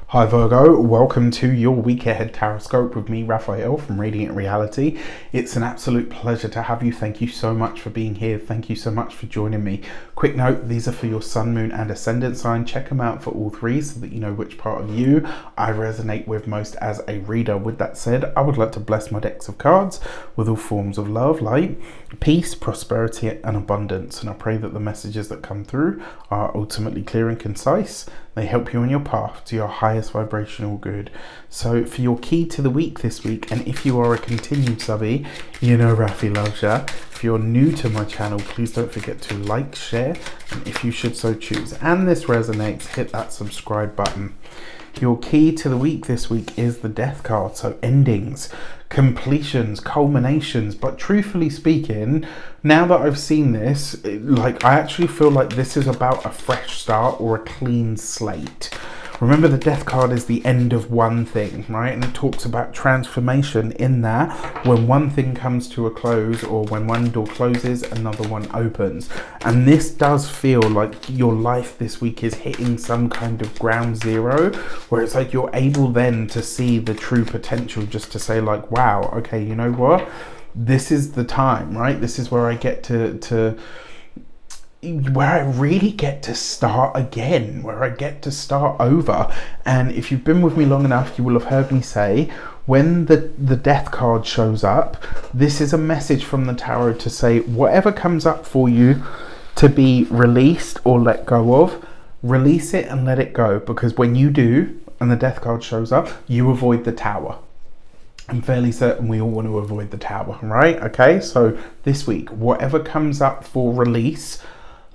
Hi Virgo, welcome to your week ahead Taroscope with me, Raphael from Reydiant Reality. It's an absolute pleasure to have you. Thank you so much for being here. Thank you so much for joining me. Quick note, these are for your sun, moon and ascendant sign. Check them out for all three so that you know which part of you I resonate with most as a reader. With that said, I would like to bless my decks of cards with all forms of love, light, peace, prosperity and abundance. And I pray that the messages that come through are ultimately clear and concise. They help you on your path to your highest vibrational good. So for your key to the week this week, and if you are a continued subby, you know Rafi loves ya. If you're new to my channel, please don't forget to like, share, and if you should so choose, and this resonates, hit that subscribe button. Your key to the week this week is the Death card, so endings, completions, culminations. But truthfully speaking, now that I've seen this, I actually feel like this is about a fresh start or a clean slate. Remember, the Death card is the end of one thing, right? And it talks about transformation in that when one thing comes to a close or when one door closes, another one opens. And this does feel like your life this week is hitting some kind of ground zero, where it's like you're able then to see the true potential, just to say like, wow, okay, you know what? This is the time, right? This is where I get where I really get to start again, where I get to start over. And if you've been with me long enough, you will have heard me say, when the Death card shows up, this is a message from the tarot to say, whatever comes up for you to be released or let go of, release it and let it go. Because when you do, and the Death card shows up, you avoid the Tower. I'm fairly certain we all want to avoid the Tower, right? Okay, so this week, whatever comes up for release,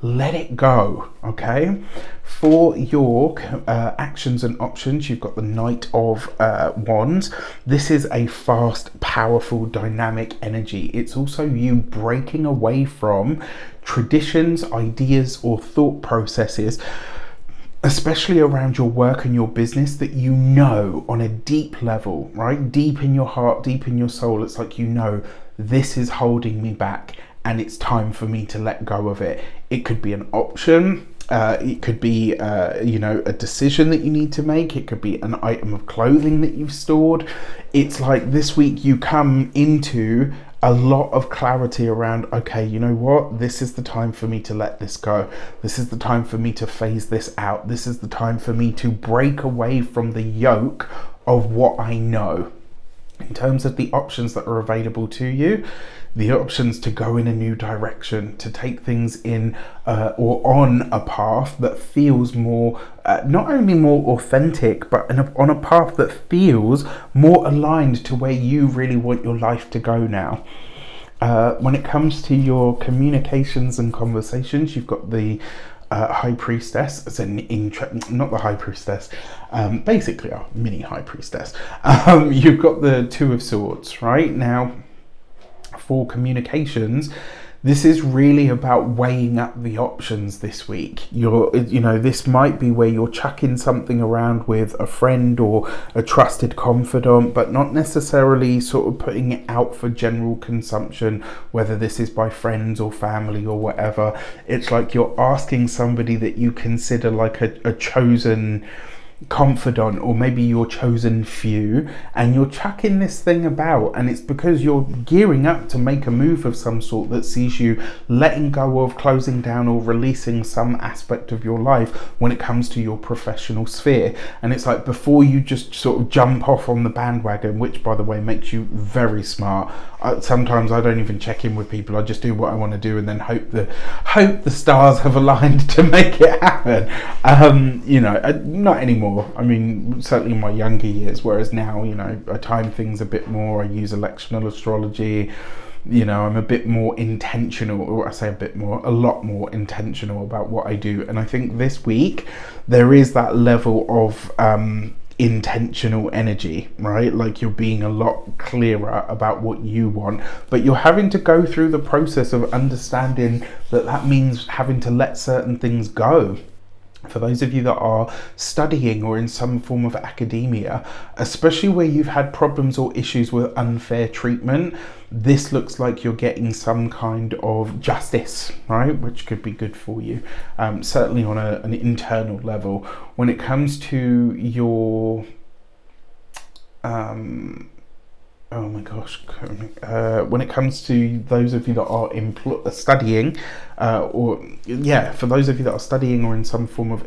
let it go. Okay, for your actions and options, you've got the Knight of Wands. This is a fast, powerful, dynamic energy. It's also you breaking away from traditions, ideas or thought processes, especially around your work and your business, that you know on a deep level, right? Deep in your heart, deep in your soul, it's like, you know, this is holding me back and it's time for me to let go of it. It could be an option. It could be, a decision that you need to make. It could be an item of clothing that you've stored. It's like this week you come into a lot of clarity around, okay, you know what? This is the time for me to let this go. This is the time for me to phase this out. This is the time for me to break away from the yoke of what I know. In terms of the options that are available to you, the options to go in a new direction, to take things in or on a path that feels more, not only more authentic, but on a path that feels more aligned to where you really want your life to go now. When it comes to your communications and conversations, you've got the High Priestess. It's not the High Priestess, basically a mini High Priestess. You've got the Two of Swords. Right now, for communications, this is really about weighing up the options this week. This might be where you're chucking something around with a friend or a trusted confidant, but not necessarily sort of putting it out for general consumption, whether this is by friends or family or whatever. It's like you're asking somebody that you consider like a chosen confidant, or maybe your chosen few, and you're chucking this thing about, and it's because you're gearing up to make a move of some sort that sees you letting go of, closing down or releasing some aspect of your life when it comes to your professional sphere. And it's like, before you just sort of jump off on the bandwagon, which by the way makes you very smart. Sometimes I don't even check in with people. I just do what I want to do and then hope the stars have aligned to make it happen. Not anymore. I mean, certainly in my younger years, whereas now, I time things a bit more. I use electional astrology. I'm a bit more intentional, or I say a lot more intentional about what I do. And I think this week there is that level of intentional energy, right? Like you're being a lot clearer about what you want, but you're having to go through the process of understanding that means having to let certain things go. For those of you that are studying or in some form of academia, especially where you've had problems or issues with unfair treatment, this looks like you're getting some kind of justice, right? Which could be good for you, certainly on an internal level. When it comes to your oh my gosh, when it comes to those of you that are studying, for those of you that are studying or in some form of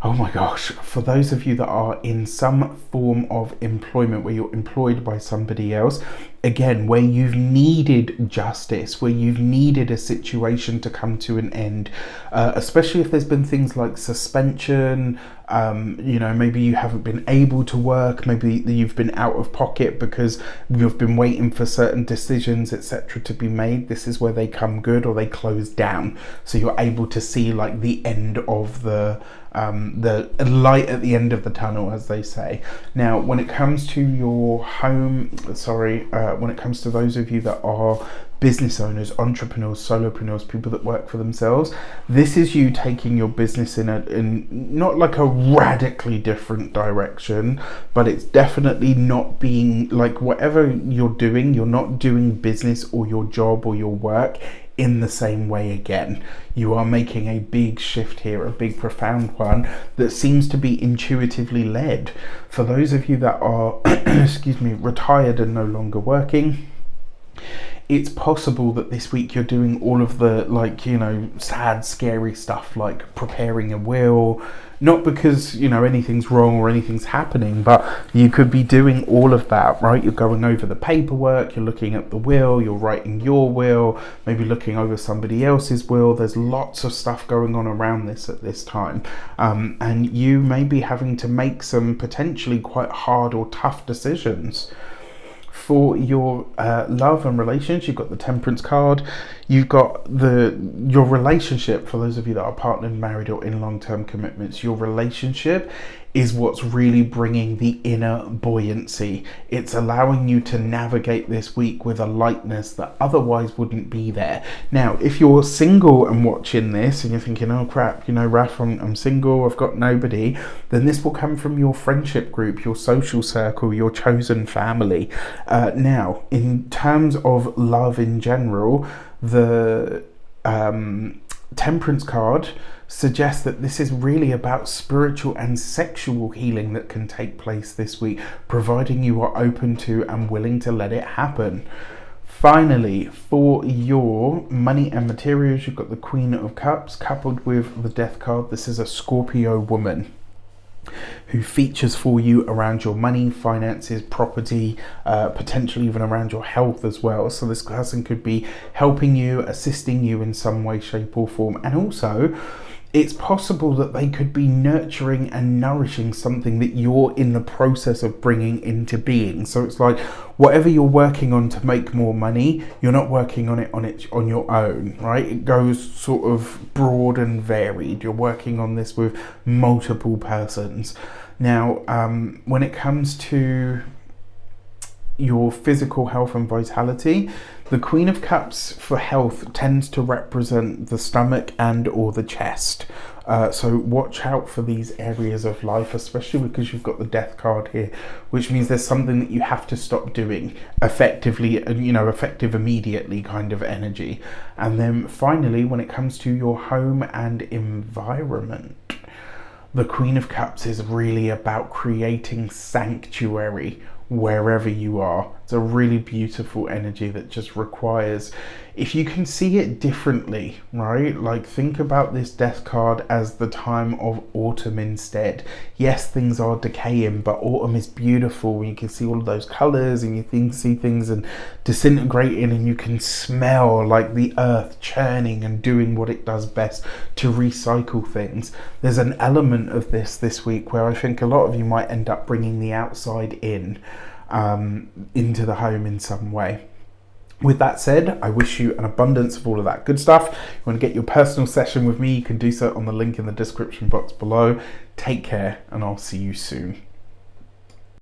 oh my gosh, for those of you that are in some form of employment where you're employed by somebody else, again, where you've needed justice, where you've needed a situation to come to an end, especially if there's been things like suspension, maybe you haven't been able to work, maybe you've been out of pocket because you've been waiting for certain decisions, etc., to be made. This is where they come good or they close down. So you're able to see like the end of the light at the end of the tunnel, as they say. Now, when it comes to your home, when it comes to those of you that are business owners, entrepreneurs, solopreneurs, people that work for themselves, this is you taking your business in not like a radically different direction, but it's definitely not being like whatever you're doing, you're not doing business or your job or your work in the same way again. You are making a big shift here, a big profound one that seems to be intuitively led. For those of you that are retired and no longer working, it's possible that this week you're doing all of the sad, scary stuff like preparing a will, not because anything's wrong or anything's happening, but you could be doing all of that, right? You're going over the paperwork, you're looking at the will, you're writing your will, maybe looking over somebody else's will. There's lots of stuff going on around this at this time, and you may be having to make some potentially quite hard or tough decisions. For your love and relations, you've got the Temperance card. You've got your relationship. For those of you that are partnered, married, or in long-term commitments, your relationship is what's really bringing the inner buoyancy. It's allowing you to navigate this week with a lightness that otherwise wouldn't be there. Now, if you're single and watching this and you're thinking, oh crap, Raf, I'm single, I've got nobody, then this will come from your friendship group, your social circle, your chosen family. Now, in terms of love in general, the Temperance card suggests that this is really about spiritual and sexual healing that can take place this week, providing you are open to and willing to let it happen. Finally, for your money and materials, you've got the Queen of Cups coupled with the Death card. This is a Scorpio woman who features for you around your money, finances, property, potentially even around your health as well. So this person could be helping you, assisting you in some way, shape or form. And also, it's possible that they could be nurturing and nourishing something that you're in the process of bringing into being. So it's like whatever you're working on to make more money, you're not working on it on your own, right? It goes sort of broad and varied. You're working on this with multiple persons. Now, when it comes to your physical health and vitality, the Queen of Cups for health tends to represent the stomach and or the chest. So watch out for these areas of life, especially because you've got the Death card here, which means there's something that you have to stop doing effectively, effective immediately kind of energy. And then finally, when it comes to your home and environment, the Queen of Cups is really about creating sanctuary wherever you are. It's a really beautiful energy that just requires, if you can see it differently, right? Like think about this Death card as the time of autumn instead. Yes, things are decaying, but autumn is beautiful. You can see all of those colors and you can see things and disintegrating, and you can smell like the earth churning and doing what it does best to recycle things. There's an element of this week where I think a lot of you might end up bringing the outside into the home in some way. With that said, I wish you an abundance of all of that good stuff. If you want to get your personal session with me, you can do so on the link in the description box below. Take care, and I'll see you soon.